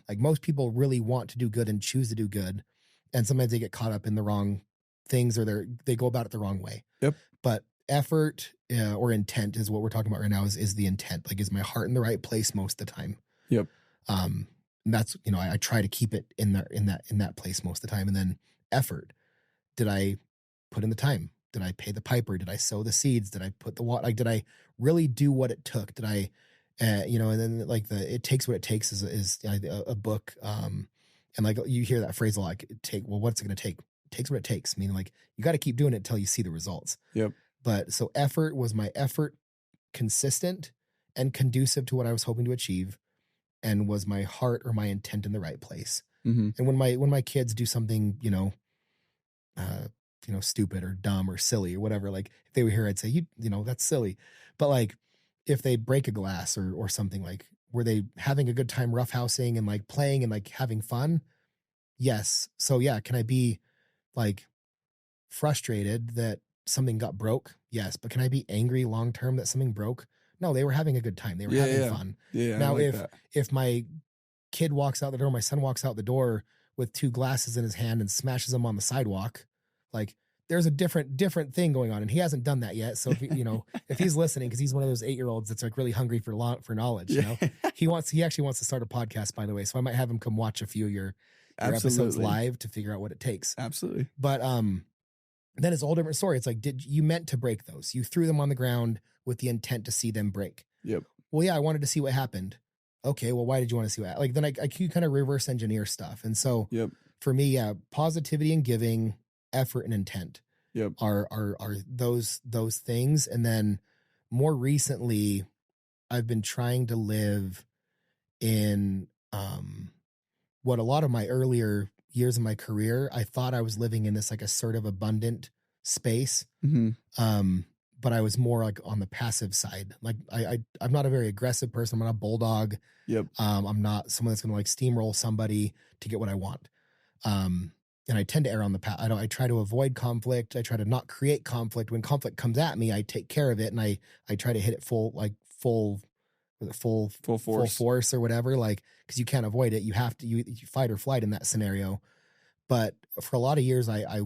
Like most people really want to do good and choose to do good. And sometimes they get caught up in the wrong things or they go about it the wrong way. Yep. But effort or intent is what we're talking about right now is the intent. Like, is my heart in the right place most of the time? Yep. And that's, I try to keep it in that place most of the time. And then effort. Did I put in the time? Did I pay the piper? Did I sow the seeds? Did I put the water? Like, did I really do what it took? Did I, and then like It Takes What It Takes is a book. And like, you hear that phrase a lot, what's it going to take? It takes what it takes. Meaning like, you got to keep doing it until you see the results. Yep. But so effort was my effort consistent and conducive to what I was hoping to achieve, and was my heart or my intent in the right place. Mm-hmm. And when my kids do something, stupid or dumb or silly or whatever, like if they were here, I'd say, that's silly. But like if they break a glass or something, like, were they having a good time roughhousing and like playing and like having fun? Yes. So yeah, can I be like frustrated that something got broke? Yes. But can I be angry long-term that something broke? No, they were having a good time. They were having fun. Yeah. Now, I like if my kid walks out the door, my son walks out the door with 2 glasses in his hand and smashes them on the sidewalk, like there's a different thing going on, and he hasn't done that yet. So if if he's listening, because he's one of those 8-year-olds that's like really hungry for knowledge, he actually wants to start a podcast, by the way. So I might have him come watch a few of your episodes live to figure out what it takes. Absolutely. But then it's a whole different story. It's like, did you meant to break those? You threw them on the ground with the intent to see them break. Yep. Well, yeah, I wanted to see what happened. Okay, well, why did you want to see what? Like, then I can kind of reverse engineer stuff. And so for me, yeah, positivity and giving, effort and intent are those things. And then more recently, I've been trying to live in what a lot of my earlier years of my career, I thought I was living in this like assertive, abundant space. Mm-hmm. But I was more like on the passive side. Like I'm not a very aggressive person. I'm not a bulldog. Yep. I'm not someone that's going to like steamroll somebody to get what I want. And I tend to err on the path. I try to avoid conflict. I try to not create conflict. When conflict comes at me, I take care of it, and I try to hit it full force or whatever. Like, because you can't avoid it. You have to you fight or flight in that scenario. But for a lot of years, I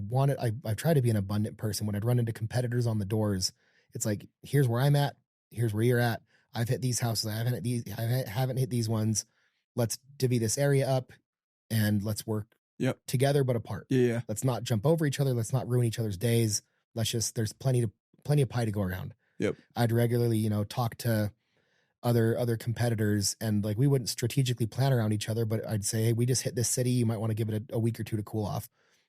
tried to be an abundant person. When I'd run into competitors on the doors, it's like, here's where I'm at. Here's where you're at. I've hit these houses. I haven't hit these ones. Let's divvy this area up, and let's work together but apart. Yeah. Let's not jump over each other. Let's not ruin each other's days. There's plenty of pie to go around. Yep. I'd regularly, talk to other competitors, and like we wouldn't strategically plan around each other, but I'd say, hey, we just hit this city. You might want to give it a week or two to cool off.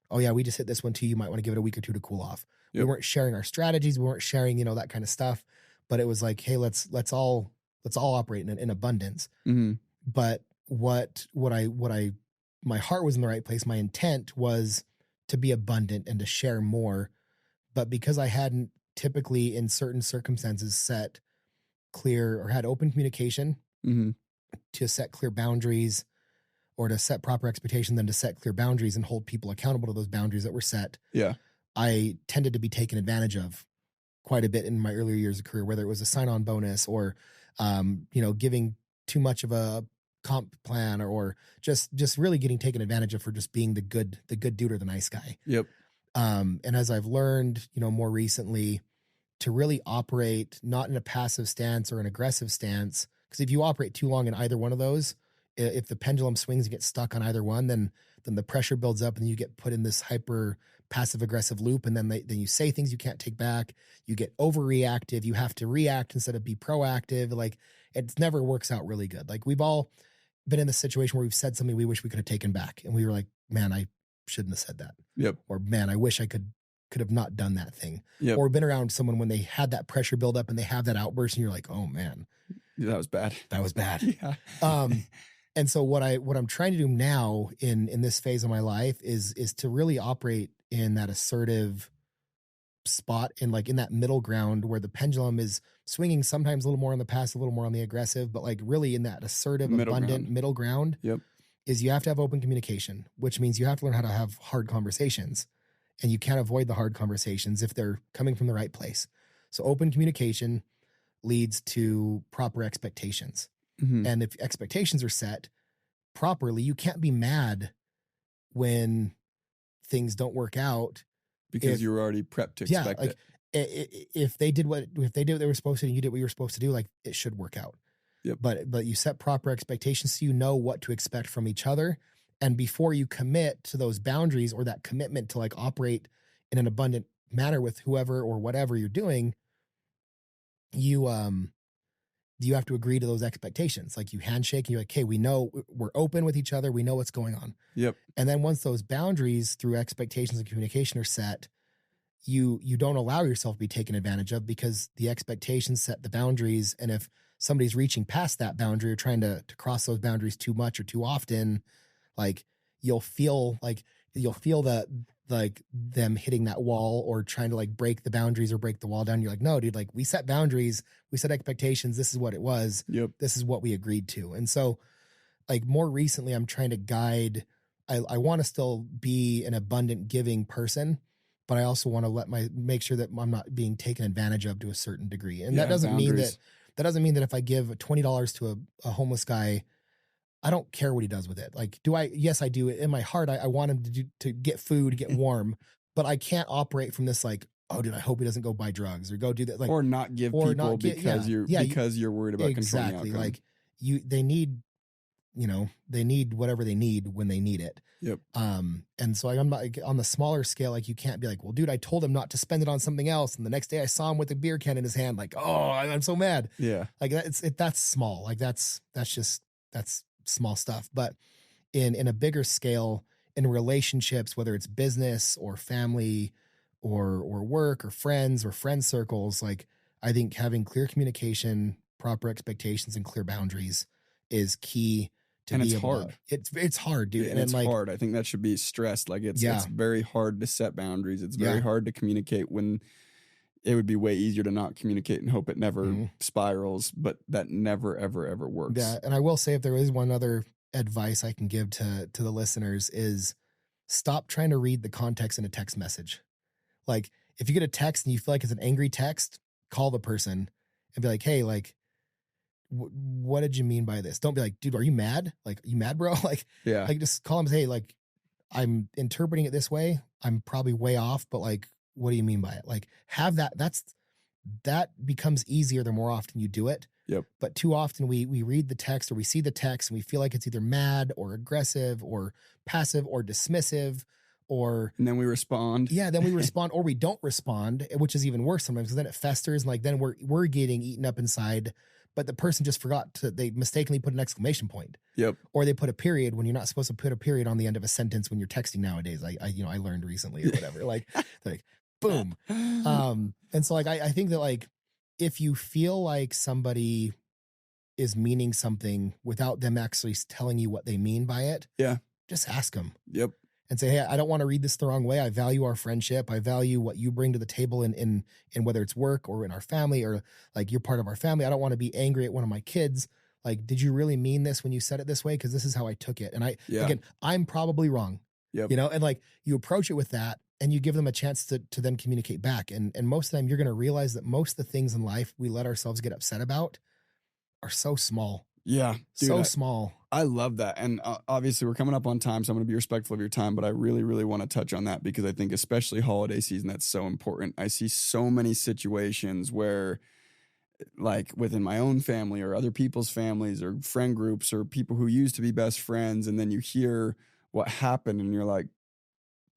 Oh yeah, we just hit this one too. You might want to give it a week or two to cool off. Yep. We weren't sharing our strategies. We weren't sharing, that kind of stuff, but it was like, hey, let's all operate in abundance. Mm-hmm. But my heart was in the right place. My intent was to be abundant and to share more. But because I hadn't typically in certain circumstances set clear or had open communication to set clear boundaries, or to set proper expectation, then to set clear boundaries and hold people accountable to those boundaries that were set. Yeah. I tended to be taken advantage of quite a bit in my earlier years of career, whether it was a sign-on bonus or, giving too much of a comp plan, or just really getting taken advantage of for just being the good dude or the nice guy. Yep. And as I've learned, more recently, to really operate not in a passive stance or an aggressive stance, because if you operate too long in either one of those, if the pendulum swings and gets stuck on either one, then the pressure builds up and you get put in this hyper passive aggressive loop. And then you say things you can't take back. You get overreactive. You have to react instead of be proactive. Like, it never works out really good. Like, we've all been in the situation where we've said something we wish we could have taken back. And we were like, man, I shouldn't have said that. Yep. Or man, I wish I could have not done that thing. Yep. Or been around someone when they had that pressure build up and they have that outburst and you're like, oh man, that was bad. That was bad. Yeah. And so what I'm trying to do now in this phase of my life is to really operate in that assertive spot, in that middle ground where the pendulum is swinging sometimes a little more on the passive, a little more on the aggressive, but like really in that assertive, abundant middle ground. Yep. Is you have to have open communication, which means you have to learn how to have hard conversations, and you can't avoid the hard conversations if they're coming from the right place. So open communication leads to proper expectations. Mm-hmm. And if expectations are set properly, you can't be mad when things don't work out, because you were already prepped to expect it. If they did what they were supposed to, and you did what you were supposed to do, like, it should work out. Yep. But you set proper expectations so you know what to expect from each other. And before you commit to those boundaries or that commitment to like operate in an abundant manner with whoever or whatever you're doing, you have to agree to those expectations. Like, you handshake and you're like, hey, we know we're open with each other. We know what's going on. Yep. And then once those boundaries through expectations and communication are set, you don't allow yourself to be taken advantage of because the expectations set the boundaries. And if somebody's reaching past that boundary or trying to cross those boundaries too much or too often, like you'll feel that like them hitting that wall or trying to like break the boundaries or break the wall down. You're like, no, dude, like we set boundaries, we set expectations. This is what it was. Yep. This is what we agreed to. And so like more recently, I'm trying to guide, I want to still be an abundant giving person, but I also want to make sure that I'm not being taken advantage of to a certain degree. And that doesn't mean that if I give $20 to a homeless guy, I don't care what he does with it. Like, yes, I do. In my heart, I want him to get food, get warm, but I can't operate from this like, oh, dude, I hope he doesn't go buy drugs or go do that. Like, or not give people because you're worried about controlling the outcome. Like they need whatever they need when they need it. Yep. And so I'm not on the smaller scale. Like you can't be like, well, dude, I told him not to spend it on something else. And the next day I saw him with a beer can in his hand. Like, oh, I'm so mad. Yeah. Like that's small. Like that's small stuff. But in a bigger scale, in relationships, whether it's business or family or work or friends circles, like I think having clear communication, proper expectations, and clear boundaries is key. And it's hard. It's hard, dude. And it's hard. I think that should be stressed. Like it's very hard to set boundaries. It's very hard to communicate when it would be way easier to not communicate and hope it never spirals, but that never, ever, ever works. Yeah. And I will say, if there is one other advice I can give to the listeners, is stop trying to read the context in a text message. Like if you get a text and you feel like it's an angry text, call the person and be like, hey, like, what did you mean by this? Don't be like, dude, are you mad? Like, you mad, bro? Like, like just call them and say, hey, like, I'm interpreting it this way. I'm probably way off, but like, what do you mean by it? Like have that becomes easier the more often you do it. Yep. But too often we read the text or we see the text and we feel like it's either mad or aggressive or passive or dismissive and then we respond. Yeah. Then we respond or we don't respond, which is even worse sometimes because then it festers and like, then we're getting eaten up inside, but the person just they mistakenly put an exclamation point. Yep. Or they put a period when you're not supposed to put a period on the end of a sentence when you're texting nowadays. I learned recently or whatever, like boom. And so like, I think that like, if you feel like somebody is meaning something without them actually telling you what they mean by it, just ask them. Yep. And say, hey, I don't want to read this the wrong way. I value our friendship. I value what you bring to the table in whether it's work or in our family or like you're part of our family. I don't want to be angry at one of my kids. Like, did you really mean this when you said it this way? Because this is how I took it. And again, I'm probably wrong. Yep. And like you approach it with that and you give them a chance to then communicate back. And most of the time you're going to realize that most of the things in life we let ourselves get upset about are so small. Yeah. Dude, small. I love that. And obviously we're coming up on time, so I'm going to be respectful of your time, but I really, really want to touch on that because I think especially holiday season, that's so important. I see so many situations where like within my own family or other people's families or friend groups or people who used to be best friends, and then you hear what happened and you're like,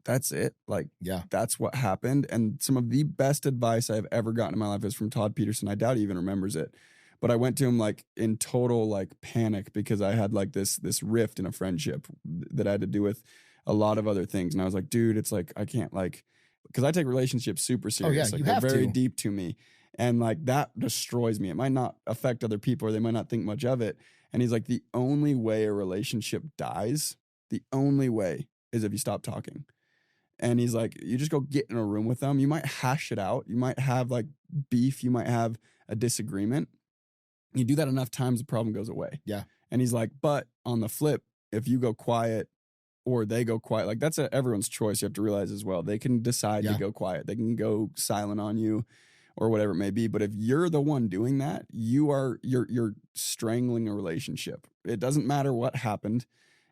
that's it. Like, that's what happened. And some of the best advice I've ever gotten in my life is from Todd Peterson. I doubt he even remembers it. But I went to him like in total like panic because I had like this rift in a friendship that had to do with a lot of other things. And I was like, dude, it's like, I can't like, because I take relationships super serious. Like they're very deep to me. And like that destroys me. It might not affect other people or they might not think much of it. And he's like, the only way a relationship dies, the only way is if you stop talking. And he's like, you just go get in a room with them. You might hash it out. You might have like beef. You might have a disagreement. You do that enough times, the problem goes away. Yeah. And he's like, but on the flip, if you go quiet or they go quiet, like that's everyone's choice. You have to realize as well. They can decide to go quiet. They can go silent on you or whatever it may be. But if you're the one doing that, you're strangling a relationship. It doesn't matter what happened.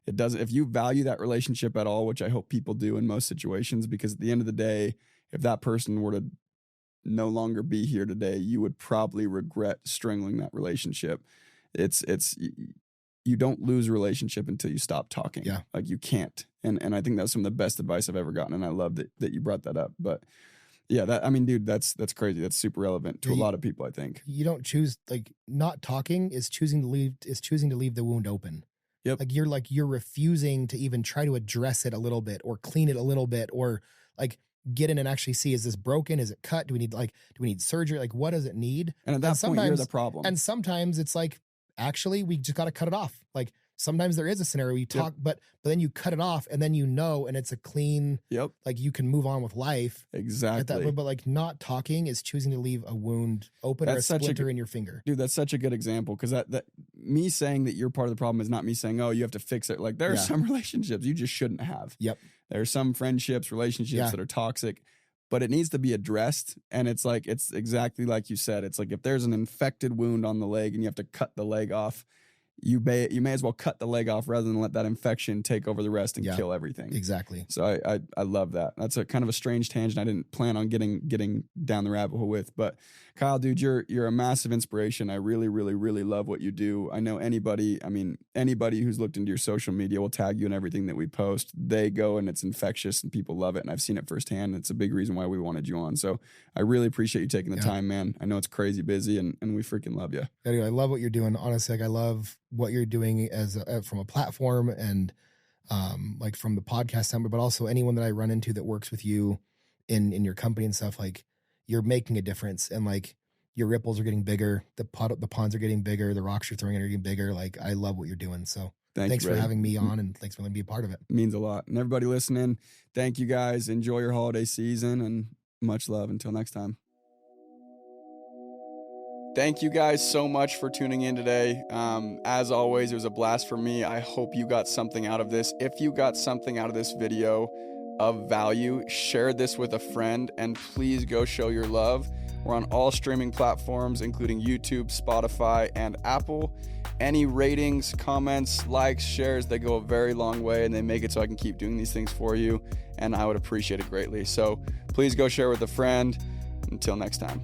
It doesn't, if you value that relationship at all, which I hope people do in most situations, because at the end of the day, if that person were to no longer be here today, you would probably regret strangling that relationship. It's you don't lose a relationship until you stop talking. Yeah. Like you can't. And I think that's some of the best advice I've ever gotten. And I love that you brought that up. But yeah, dude, that's crazy. That's super relevant to a lot of people, I think. You don't choose, like, not talking is choosing to leave the wound open. Yep. Like you're refusing to even try to address it a little bit or clean it a little bit, or like get in and actually see, is this broken? Is it cut? Do we need surgery? Like, what does it need? And at that point, you're the problem. And sometimes it's like, actually, we just got to cut it off. Like, sometimes there is a scenario you talk, but then you cut it off, and then and it's a clean, like, you can move on with life. Exactly. But like, not talking is choosing to leave a wound open or a splinter in your finger. Dude, that's such a good example, because that me saying that you're part of the problem is not me saying, oh, you have to fix it. Like, there are some relationships you just shouldn't have. Yep. There are some friendships, relationships that are toxic, but it needs to be addressed. And it's like, it's exactly like you said. It's like, if there's an infected wound on the leg and you have to cut the leg off, you may as well cut the leg off rather than let that infection take over the rest and kill everything. Exactly. So I love that. That's a kind of a strange tangent I didn't plan on getting down the rabbit hole with. But Kyle, dude, you're a massive inspiration. I really, really, really love what you do. I know anybody who's looked into your social media will tag you in everything that we post. They go and it's infectious and people love it. And I've seen it firsthand. It's a big reason why we wanted you on. So I really appreciate you taking the time, man. I know it's crazy busy and we freaking love you. Anyway, I love what you're doing. Honestly, like, I love what you're doing as from a platform and like from the podcast standpoint, but also anyone that I run into that works with you in your company and stuff. Like, you're making a difference, and like, your ripples are getting bigger, the ponds are getting bigger, the rocks you're throwing in are getting bigger. Like, I love what you're doing. So thanks for having me on, and thanks for letting me be a part of it. It means a lot. And everybody listening, thank you guys. Enjoy your holiday season, and much love. Until next time. Thank you guys so much for tuning in today. As always, it was a blast for me. I hope you got something out of this. If you got something out of this video of value, share this with a friend, and please go show your love. We're on all streaming platforms, including YouTube, Spotify, and Apple. Any ratings, comments, likes, shares, they go a very long way, and they make it so I can keep doing these things for you, and I would appreciate it greatly. So please go share with a friend. Until next time.